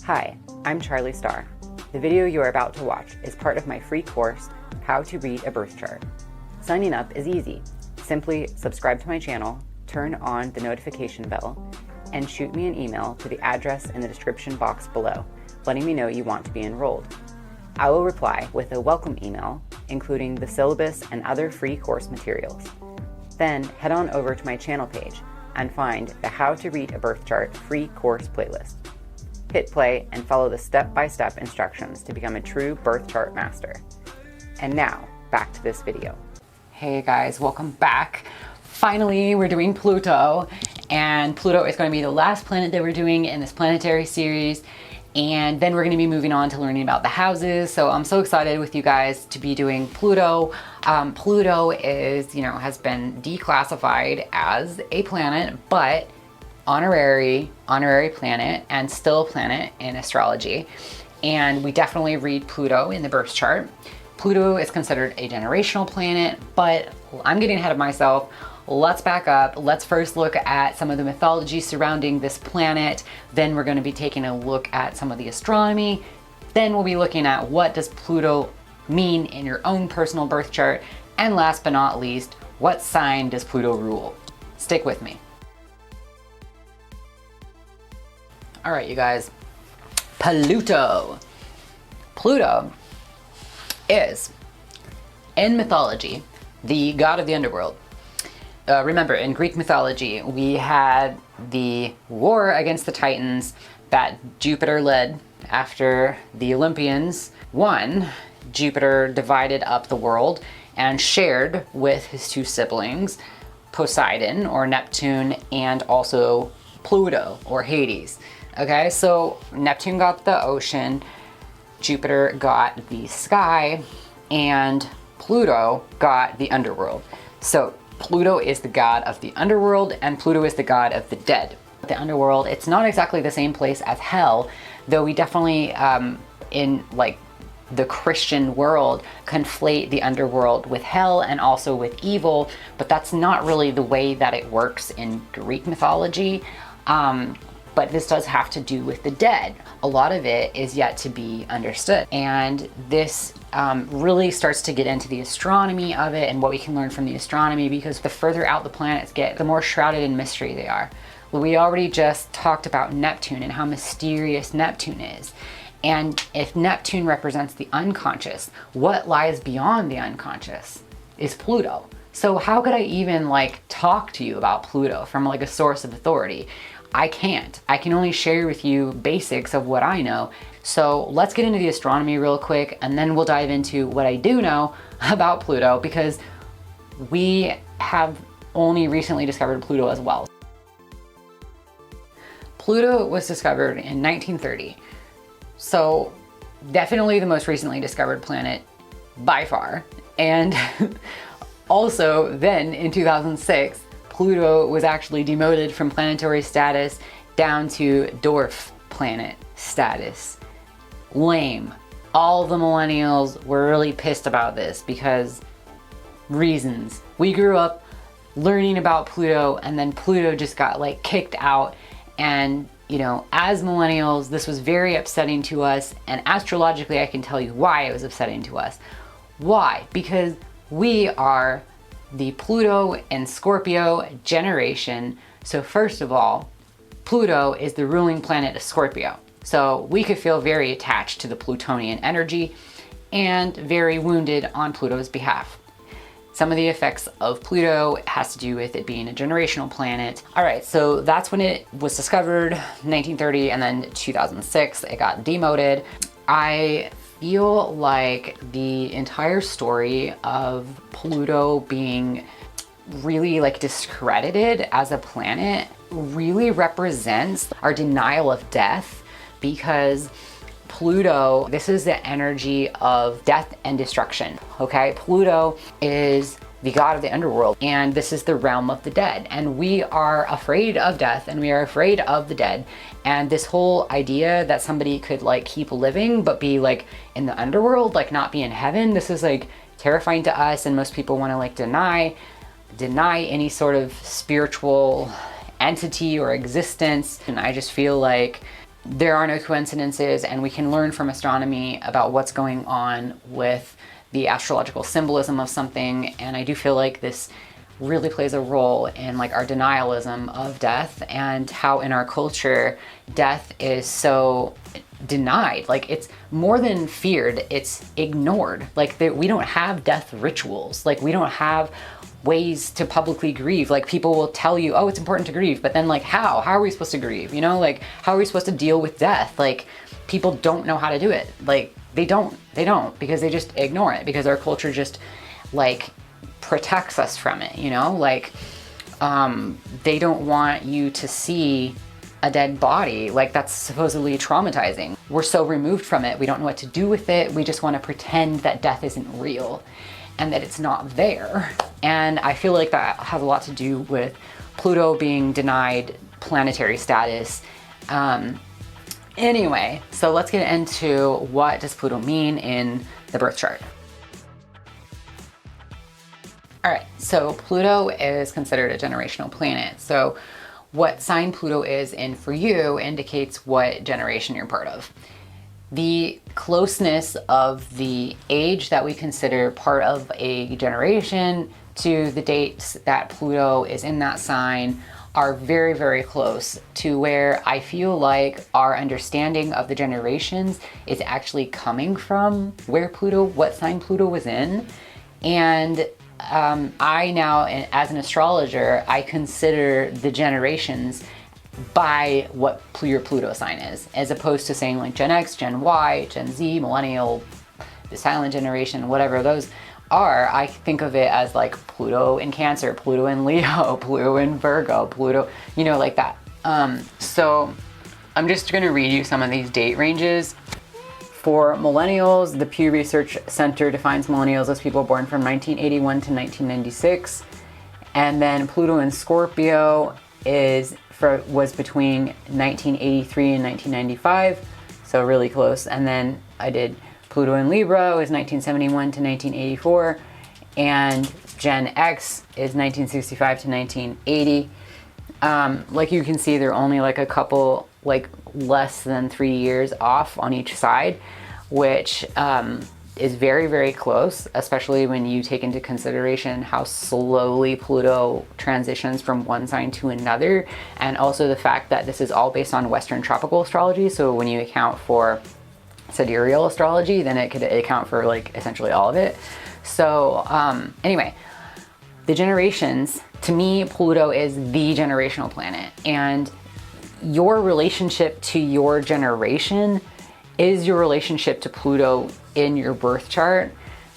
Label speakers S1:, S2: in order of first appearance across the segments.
S1: Hi, I'm Charlie Starr. The video you are about to watch is part of my free course, How to Read a Birth Chart. Signing up is easy. Simply subscribe to my channel, turn on the notification bell, and shoot me an email to the address in the description box below, letting me know you want to be enrolled. I will reply with a welcome email, including the syllabus and other free course materials. Then head on over to my channel page and find the How to Read a Birth Chart free course playlist. Hit play and follow the step-by-step instructions to become a true birth chart master. And now, back to this video. Hey guys, welcome back. Finally, we're doing Pluto, and Pluto is going to be the last planet that we're doing in this planetary series. And then we're going to be moving on to learning about the houses. So I'm so excited with you guys to be doing Pluto. Pluto is, has been declassified as a planet, but honorary planet and still a planet in astrology. And we definitely read Pluto in the birth chart. Pluto is considered a generational planet, but I'm getting ahead of myself. Let's back up. Let's first look at some of the mythology surrounding this planet. Then we're going to be taking a look at some of the astronomy. Then we'll be looking at what does Pluto mean in your own personal birth chart. And last but not least, what sign does Pluto rule? Stick with me. All right, you guys, Pluto. Pluto is, in mythology, the god of the underworld. Remember, in Greek mythology, we had the war against the Titans that Jupiter led after the Olympians won. Jupiter divided up the world and shared with his two siblings, Poseidon or Neptune, and also Pluto or Hades. Okay, so Neptune got the ocean, Jupiter got the sky, and Pluto got the underworld. So Pluto is the god of the underworld, and Pluto is the god of the dead. The underworld, it's not exactly the same place as hell, though we definitely, in like the Christian world, conflate the underworld with hell and also with evil, but that's not really the way that it works in Greek mythology. But this does have to do with the dead. A lot of it is yet to be understood. And this really starts to get into the astronomy of it and what we can learn from the astronomy, because the further out the planets get, the more shrouded in mystery they are. Well, we already just talked about Neptune and how mysterious Neptune is. And if Neptune represents the unconscious, what lies beyond the unconscious is Pluto. So how could I even talk to you about Pluto from a source of authority? I can't. I can only share with you basics of what I know. So let's get into the astronomy real quick, and then we'll dive into what I do know about Pluto, because we have only recently discovered Pluto as well. Pluto was discovered in 1930. So definitely the most recently discovered planet by far. And also then in 2006, Pluto was actually demoted from planetary status down to dwarf planet status. Lame. All the millennials were really pissed about this because reasons. We grew up learning about Pluto, and then Pluto just got kicked out. And as millennials, this was very upsetting to us, and astrologically I can tell you why it was upsetting to us. Why? Because we are the Pluto and Scorpio generation. So first of all, Pluto is the ruling planet of Scorpio. So we could feel very attached to the Plutonian energy and very wounded on Pluto's behalf. Some of the effects of Pluto has to do with it being a generational planet. All right, so that's when it was discovered, 1930, and then 2006, it got demoted. I feel like the entire story of Pluto being really discredited as a planet really represents our denial of death, because Pluto, this is the energy of death and destruction, okay? Pluto is the god of the underworld, and this is the realm of the dead. And we are afraid of death, and we are afraid of the dead. And this whole idea that somebody could keep living, but be in the underworld, not be in heaven, this is terrifying to us. And most people want to deny any sort of spiritual entity or existence. And I just feel there are no coincidences, and we can learn from astronomy about what's going on with the astrological symbolism of something. And I do feel like this really plays a role in like our denialism of death, and how in our culture death is so denied. Like, it's more than feared, it's ignored. Like, we don't have death rituals. Like, we don't have ways to publicly grieve. Like, people will tell you, oh, it's important to grieve, but then like, how are we supposed to grieve? You know, like, how are we supposed to deal with death? Like, people don't know how to do it. Like, they don't because they just ignore it, because our culture just like protects us from it, you know? Like, they don't want you to see a dead body. Like, that's supposedly traumatizing. We're so removed from it, we don't know what to do with it. We just want to pretend that death isn't real and that it's not there. And I feel like that has a lot to do with Pluto being denied planetary status. Anyway, so let's get into what does Pluto mean in the birth chart. All right, so Pluto is considered a generational planet. So what sign Pluto is in for you indicates what generation you're part of. The closeness of the age that we consider part of a generation to the dates that Pluto is in that sign are very, very close to where I feel like our understanding of the generations is actually coming from what sign Pluto was in. And I now, as an astrologer, I consider the generations by what your Pluto sign is, as opposed to saying like Gen X, Gen Y, Gen Z, Millennial, the silent generation, whatever those are. I think of it as like Pluto in Cancer, Pluto in Leo, Pluto in Virgo, Pluto, you know, like that. So I'm just gonna read you some of these date ranges. For millennials, the Pew Research Center defines millennials as people born from 1981 to 1996. And then Pluto in Scorpio was between 1983 and 1995, so really close. And then I did Pluto in Libra is 1971 to 1984, and Gen X is 1965 to 1980. Like you can see, they're only like a couple, like less than 3 years off on each side, which is very, very close, especially when you take into consideration how slowly Pluto transitions from one sign to another, and also the fact that this is all based on Western tropical astrology. So when you account for sidereal astrology, then it could account for like essentially all of it. So anyway, the generations, to me, Pluto is the generational planet, and your relationship to your generation is your relationship to Pluto in your birth chart.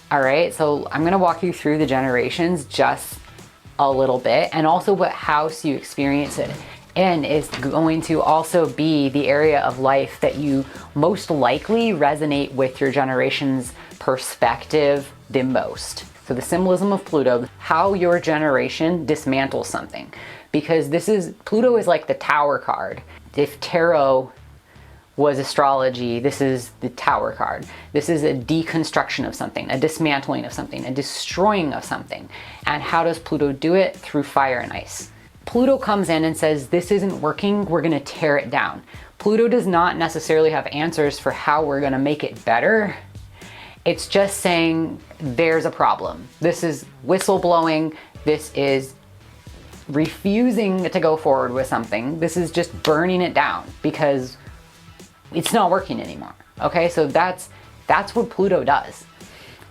S1: All right, so I'm gonna walk you through the generations just a little bit, and also what house you experience it in is going to also be the area of life that you most likely resonate with your generation's perspective the most. So the symbolism of Pluto, how your generation dismantles something, because Pluto is like the Tower card. If tarot was astrology, this is the Tower card. This is a deconstruction of something, a dismantling of something, a destroying of something. And how does Pluto do it? Through fire and ice. Pluto comes in and says, this isn't working, we're gonna tear it down. Pluto does not necessarily have answers for how we're gonna make it better. It's just saying there's a problem. This is whistleblowing. This is refusing to go forward with something. This is just burning it down because it's not working anymore. Okay, so that's what Pluto does.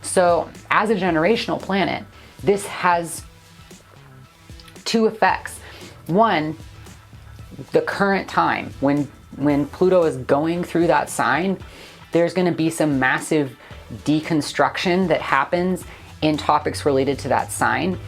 S1: So as a generational planet, this has two effects. One, the current time when Pluto is going through that sign, there's going to be some massive deconstruction that happens in topics related to that sign.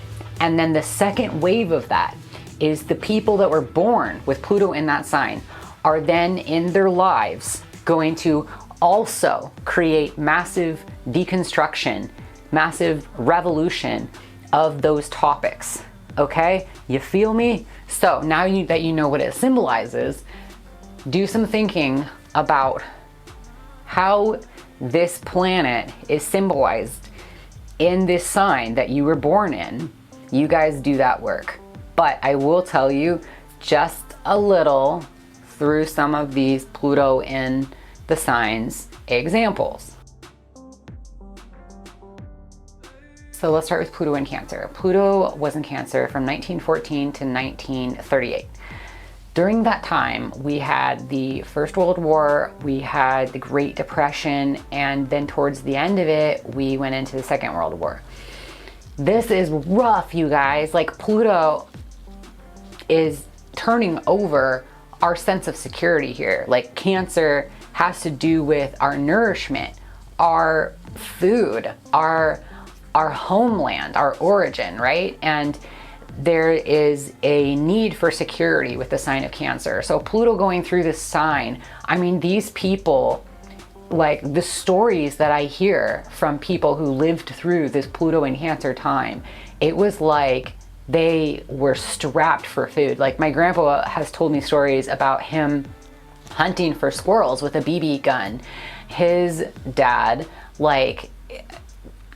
S1: And then the second wave of that is the people that were born with Pluto in that sign are then in their lives going to also create massive deconstruction, massive revolution of those topics. Okay, you feel me? So now that you know what it symbolizes, do some thinking about how this planet is symbolized in this sign that you were born in. You guys do that work. But I will tell you just a little through some of these Pluto in the signs examples. So let's start with Pluto in Cancer. Pluto was in Cancer from 1914 to 1938. During that time, we had the First World War, we had the Great Depression, and then towards the end of it, we went into the Second World War. This is rough, you guys. Like, Pluto is turning over our sense of security here. Like, Cancer has to do with our nourishment, our food, our homeland, our origin, right? And there is a need for security with the sign of Cancer. So Pluto going through this sign, I mean, these people, like, the stories that I hear from people who lived through this Pluto in Cancer time, it was like they were strapped for food. Like, my grandpa has told me stories about him hunting for squirrels with a BB gun. His dad, like,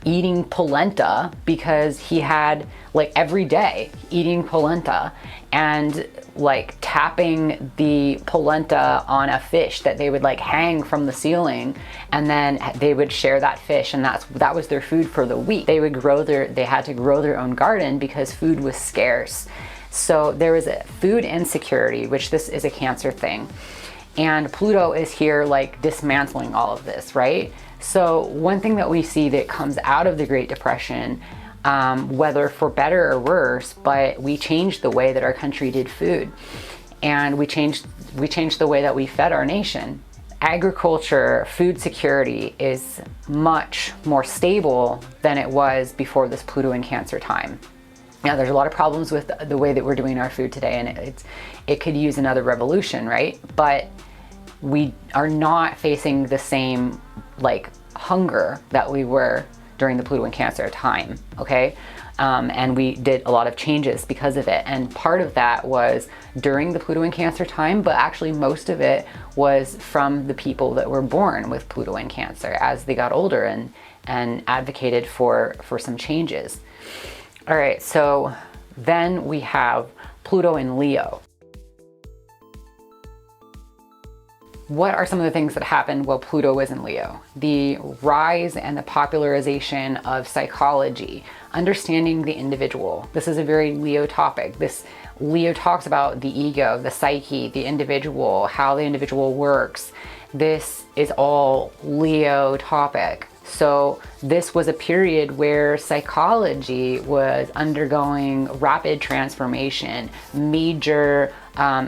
S1: eating polenta because he had, like, every day eating polenta and like tapping the polenta on a fish that they would like hang from the ceiling, and then they would share that fish, and that was their food for the week. They had to grow their own garden because food was scarce. So there was a food insecurity, which this is a Cancer thing. And Pluto is here like dismantling all of this, right? So one thing that we see that comes out of the Great Depression, whether for better or worse, but we changed the way that our country did food, and we changed the way that we fed our nation. Agriculture, food security is much more stable than it was before this Pluto in Cancer time. Now, there's a lot of problems with the way that we're doing our food today, and it could use another revolution, right? But we are not facing the same like hunger that we were during the Pluto in Cancer time, okay? And we did a lot of changes because of it. And part of that was during the Pluto in Cancer time, but actually most of it was from the people that were born with Pluto in Cancer as they got older and advocated for some changes. All right, so then we have Pluto in Leo. What are some of the things that happened while Pluto was in Leo? The rise and the popularization of psychology, understanding the individual. This is a very Leo topic. Leo talks about the ego, the psyche, the individual, how the individual works. This is all Leo topic. So this was a period where psychology was undergoing rapid transformation. Major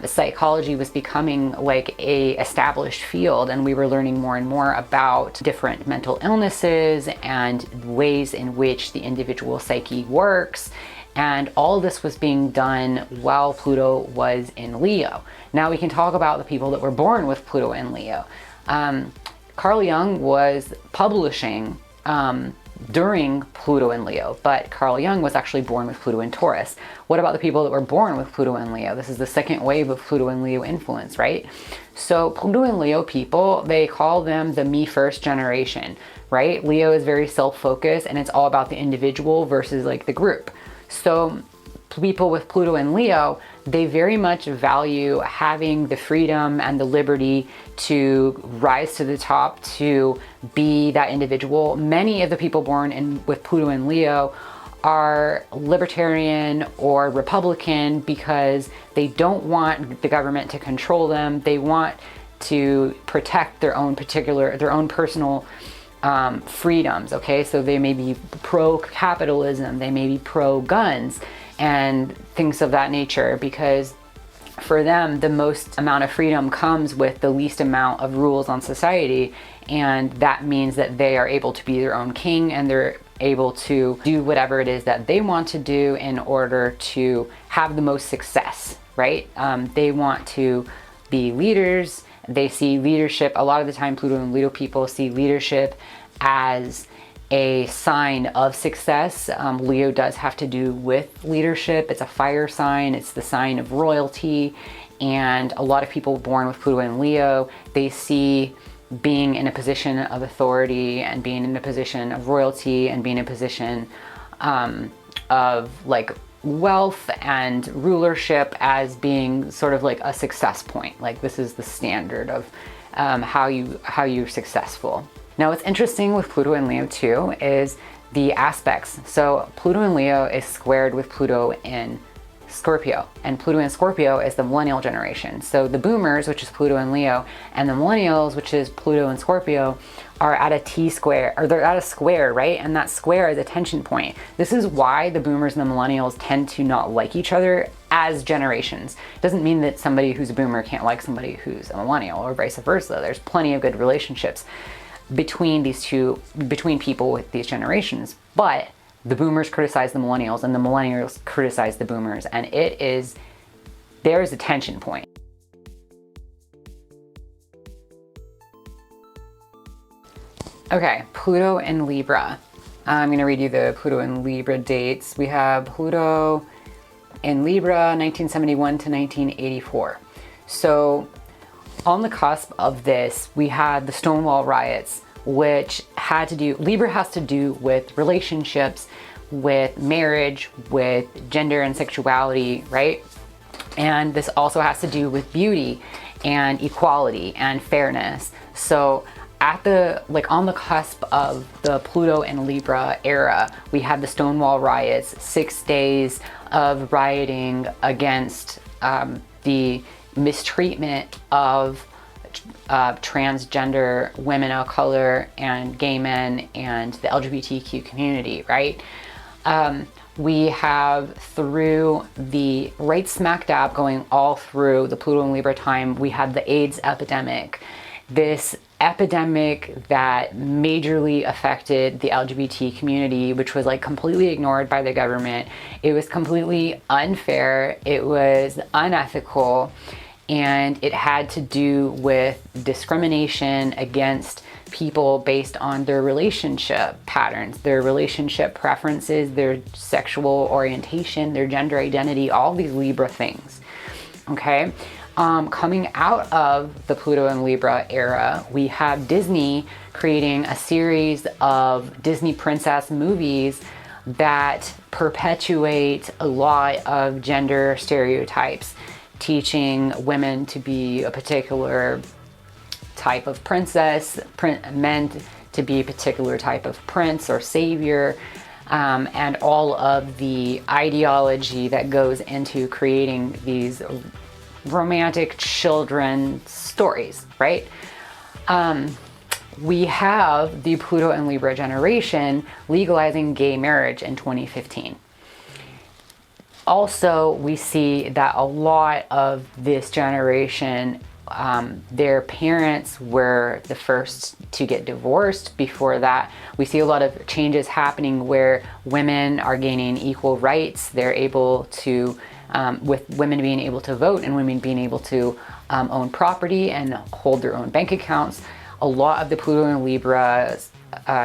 S1: psychology was becoming like a established field, and we were learning more and more about different mental illnesses and ways in which the individual psyche works. And all this was being done while Pluto was in Leo. Now we can talk about the people that were born with Pluto in Leo. Carl Jung was publishing during Pluto in Leo, but Carl Jung was actually born with Pluto in Taurus. What about the people that were born with Pluto in Leo? This is the second wave of Pluto in Leo influence, right? So Pluto in Leo people, they call them the me first generation, right? Leo is very self-focused, and it's all about the individual versus like the group. So people with Pluto in Leo, they very much value having the freedom and the liberty to rise to the top, to be that individual. Many of the people born with Pluto in Leo are libertarian or Republican because they don't want the government to control them. They want to protect their own personal freedoms, okay? So they may be pro-capitalism, they may be pro-guns, and things of that nature, because for them, the most amount of freedom comes with the least amount of rules on society, and that means that they are able to be their own king, and they're able to do whatever it is that they want to do in order to have the most success, right? They want to be leaders. They see leadership, a lot of the time Pluto and Leo people see leadership as a sign of success. Leo does have to do with leadership. It's a fire sign. It's the sign of royalty. And a lot of people born with Pluto and Leo, they see being in a position of authority and being in a position of royalty and being in a position of like wealth and rulership as being sort of like a success point. Like this is the standard of how you're successful. Now what's interesting with Pluto and Leo too is the aspects. So Pluto in Leo is squared with Pluto in Scorpio, and Pluto in Scorpio is the millennial generation. So the boomers, which is Pluto and Leo, and the millennials, which is Pluto and Scorpio, are at a T-square, or they're at a square, right? And that square is a tension point. This is why the boomers and the millennials tend to not like each other as generations. It doesn't mean that somebody who's a boomer can't like somebody who's a millennial, or vice versa. There's plenty of good relationships between these two, between people with these generations, but the boomers criticize the millennials and the millennials criticize the boomers, and there's a tension point. Okay, Pluto in Libra. I'm gonna read you the Pluto in Libra dates. We have Pluto in Libra, 1971 to 1984. So on the cusp of this, we had the Stonewall riots, which Libra has to do with relationships, with marriage, with gender and sexuality, right? And this also has to do with beauty and equality and fairness. So on the cusp of the Pluto and Libra era, we had the Stonewall riots, 6 days of rioting against the mistreatment of transgender women of color and gay men and the LGBTQ community, right? We have, through the right smack dab going all through the Pluto and Libra time, we had the AIDS epidemic. This epidemic that majorly affected the LGBT community, which was like completely ignored by the government. It was completely unfair. It was unethical. And it had to do with discrimination against people based on their relationship patterns, their relationship preferences, their sexual orientation, their gender identity, all these Libra things, okay? Coming out of the Pluto and Libra era, we have Disney creating a series of Disney princess movies that perpetuate a lot of gender stereotypes, teaching women to be a particular type of princess, men to be a particular type of prince or savior, and all of the ideology that goes into creating these romantic children stories, right? We have the Pluto and Libra generation legalizing gay marriage in 2015. Also, we see that a lot of this generation, their parents were the first to get divorced. Before that, we see a lot of changes happening where women are gaining equal rights. They're able to, with women being able to vote and women being able to own property and hold their own bank accounts. A lot of the Pluto and Libra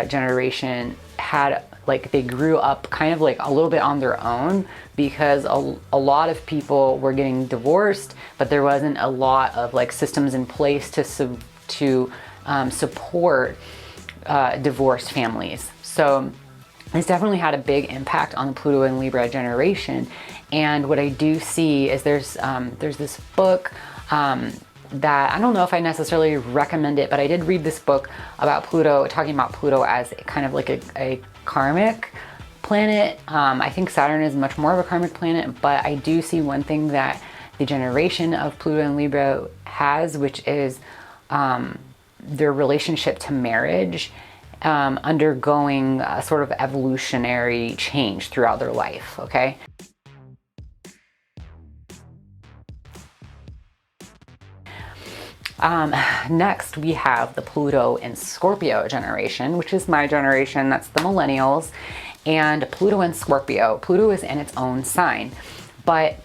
S1: generation had, like, they grew up kind of like a little bit on their own, because a lot of people were getting divorced, but there wasn't a lot of like systems in place to support divorced families. So this definitely had a big impact on the Pluto and Libra generation. And what I do see is there's this book that I don't know if I necessarily recommend it, but I did read this book about Pluto, talking about Pluto as kind of like a karmic planet. I think Saturn is much more of a karmic planet, but I do see one thing that the generation of Pluto and Libra has, which is their relationship to marriage undergoing a sort of evolutionary change throughout their life, okay? Next, we have the Pluto and Scorpio generation, which is my generation. That's the millennials. And Pluto and Scorpio. Pluto is in its own sign, but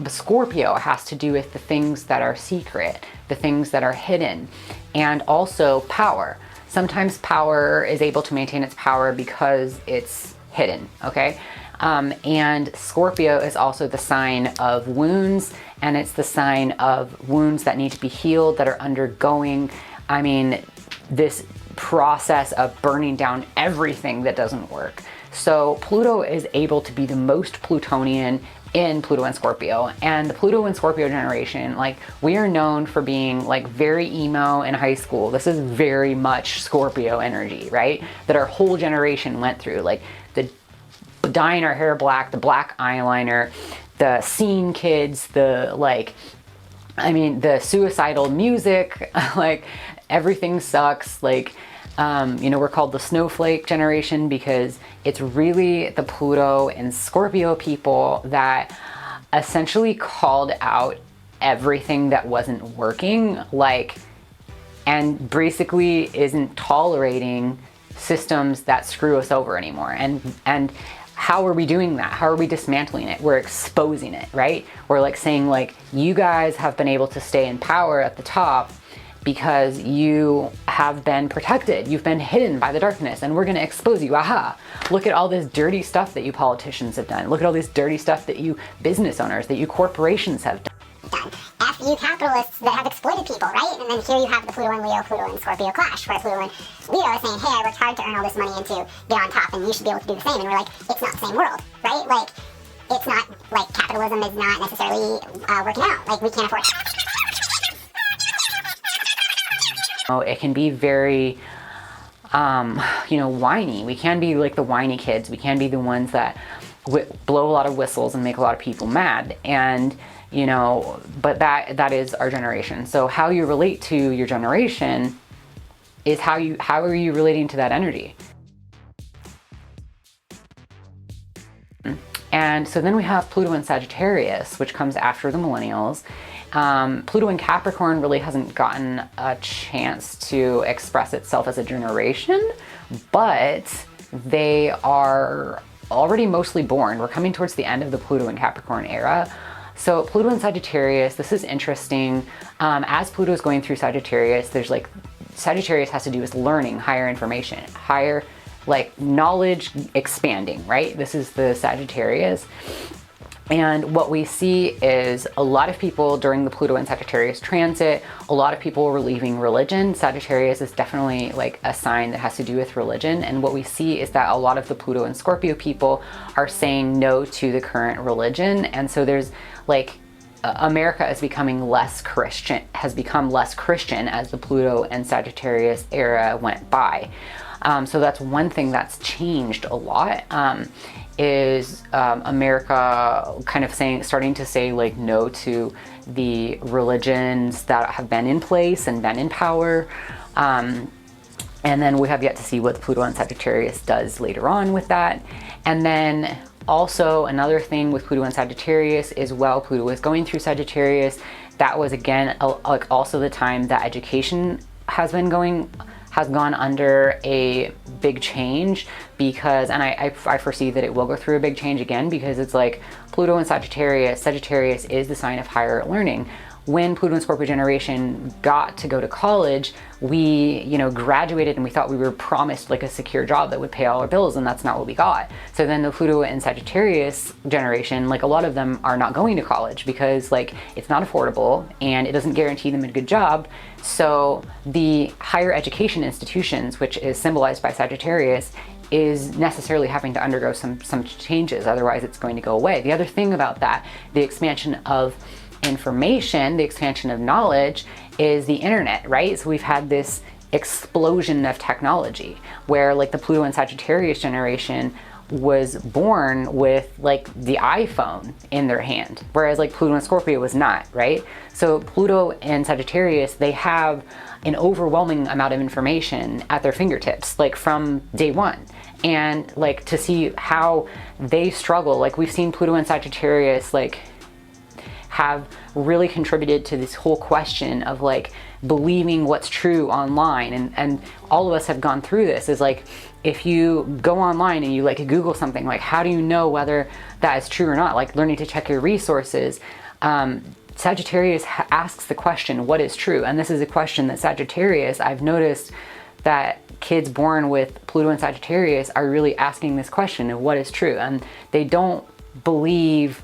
S1: Scorpio has to do with the things that are secret, the things that are hidden, and also power. Sometimes power is able to maintain its power because it's hidden, okay? And Scorpio is also the sign of wounds, and it's the sign of wounds that need to be healed, that are undergoing, this process of burning down everything that doesn't work. So Pluto is able to be the most Plutonian in Pluto and Scorpio. And the Pluto and Scorpio generation, like, we are known for being like very emo in high school. This is very much Scorpio energy, right? That our whole generation went through, like the dyeing our hair black, the black eyeliner, the scene kids, the like, I mean, the suicidal music, like everything sucks. Like, you know, we're called the snowflake generation because it's really the Pluto and Scorpio people that essentially called out everything that wasn't working, like, and basically isn't tolerating systems that screw us over anymore. And how are we doing that? How are we dismantling it? We're exposing it, right? We're like saying, like, you guys have been able to stay in power at the top because you have been protected. You've been hidden by the darkness, and we're gonna expose you. Aha! Look at all this dirty stuff that you politicians have done. Look at all this dirty stuff that you business owners, that you corporations have done.
S2: F you capitalists that have exploited people, right? And then here you have the Pluto and Leo, Pluto and Scorpio clash, where Pluto and Leo is saying, hey, I worked hard to earn all this money and to get on top, and you should be able to do the same. And we're like, it's not the same world, right? Like, it's not, like, capitalism is not necessarily working out. Like, we can't afford it.
S1: It can be very, you know, whiny. We can be like the whiny kids. We can be the ones that blow a lot of whistles and make a lot of people mad. And, you know, but that is our generation. So how you relate to your generation is how are you relating to that energy? And so then we have Pluto and Sagittarius, which comes after the millennials. Pluto and Capricorn really hasn't gotten a chance to express itself as a generation, but they are already mostly born. We're coming towards the end of the Pluto and Capricorn era. So Pluto and Sagittarius, this is interesting. As Pluto is going through Sagittarius, there's like, Sagittarius has to do with learning, higher information, higher, like, knowledge expanding, right? This is the Sagittarius. And what we see is a lot of people during the Pluto and Sagittarius transit, a lot of people were leaving religion. Sagittarius is definitely like a sign that has to do with religion. And what we see is that a lot of the Pluto and Scorpio people are saying no to the current religion. And so there's like, America is becoming less Christian, has become less Christian as the Pluto and Sagittarius era went by. So that's one thing that's changed a lot. Is America kind of starting to say like no to the religions that have been in place and been in power. And then we have yet to see what Pluto and Sagittarius does later on with that. And then also another thing with Pluto and Sagittarius is, while Pluto was going through Sagittarius, that was again like also the time that education has gone under a big change, because, and I foresee that it will go through a big change again, because it's like Pluto and Sagittarius is the sign of higher learning. When Pluto and Scorpio generation got to go to college, we, you know, graduated and we thought we were promised like a secure job that would pay all our bills, and that's not what we got. So then the Pluto and Sagittarius generation, like a lot of them are not going to college because like it's not affordable and it doesn't guarantee them a good job. So the higher education institutions, which is symbolized by Sagittarius, is necessarily having to undergo some changes, otherwise it's going to go away. The other thing about that, the expansion of information, the expansion of knowledge, is the internet, right? So we've had this explosion of technology where like the Pluto and Sagittarius generation was born with like the iPhone in their hand, whereas like Pluto and Scorpio was not, right? So Pluto and Sagittarius, they have an overwhelming amount of information at their fingertips, like from day one. And like to see how they struggle, like we've seen Pluto and Sagittarius like have really contributed to this whole question of like believing what's true online, and all of us have gone through this. Is like, if you go online and you like Google something, like how do you know whether that is true or not? Like learning to check your resources. Sagittarius asks the question, what is true? And this is a question that Sagittarius, I've noticed that kids born with Pluto and Sagittarius are really asking this question of what is true, and they don't believe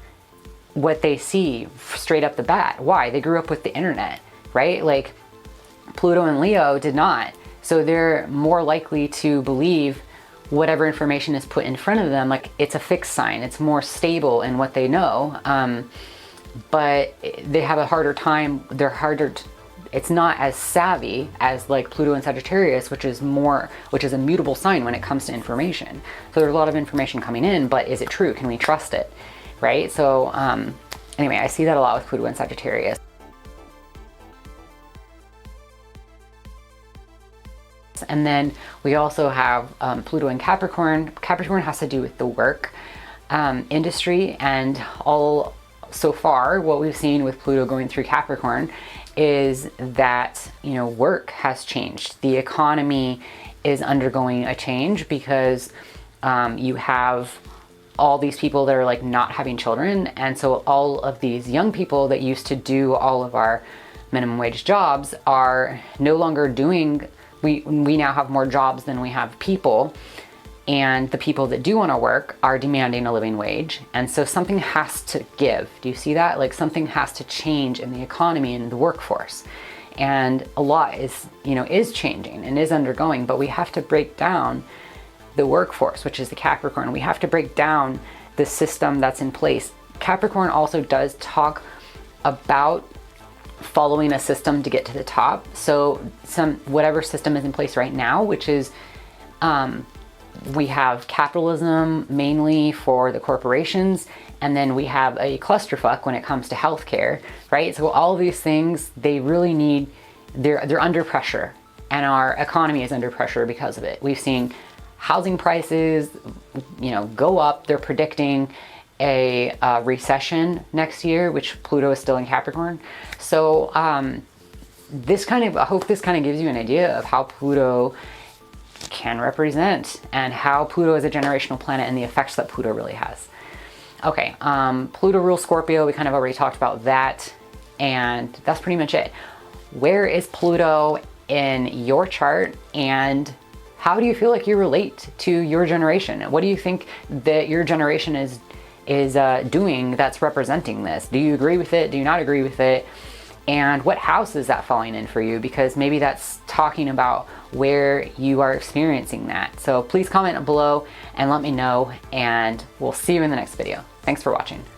S1: what they see straight up the bat. Why? They grew up with the internet, right? Like Pluto and Leo did not. So they're more likely to believe whatever information is put in front of them, like it's a fixed sign. It's more stable in what they know, but they have a harder time. It's not as savvy as like Pluto and Sagittarius, which is a mutable sign when it comes to information. So there's a lot of information coming in, but is it true? Can we trust it? Right? So anyway, I see that a lot with Pluto and Sagittarius. And then we also have Pluto and Capricorn. Capricorn has to do with the work industry, and so far what we've seen with Pluto going through Capricorn is that, you know, work has changed. The economy is undergoing a change because you have all these people that are like not having children, and so all of these young people that used to do all of our minimum wage jobs are no longer doing. We now have more jobs than we have people, and the people that do want to work are demanding a living wage, and so something has to give. Do you see that? Like something has to change in the economy and the workforce, and a lot is changing and is undergoing, but we have to break down the workforce, which is the Capricorn. We have to break down the system that's in place. Capricorn also does talk about following a system to get to the top. So whatever system is in place right now, which is we have capitalism mainly for the corporations, and then we have a clusterfuck when it comes to healthcare, right? So all of these things, they really need, they're under pressure, and our economy is under pressure because of it. We've seen housing prices, go up. They're predicting a recession next year, which Pluto is still in Capricorn. So I hope this kind of gives you an idea of how Pluto can represent and how Pluto is a generational planet and the effects that Pluto really has. Okay, Pluto rules Scorpio. We kind of already talked about that, and that's pretty much it. Where is Pluto in your chart, and how do you feel like you relate to your generation? What do you think that your generation is doing that's representing this? Do you agree with it? Do you not agree with it? And what house is that falling in for you? Because maybe that's talking about where you are experiencing that. So please comment below and let me know, and we'll see you in the next video. Thanks for watching.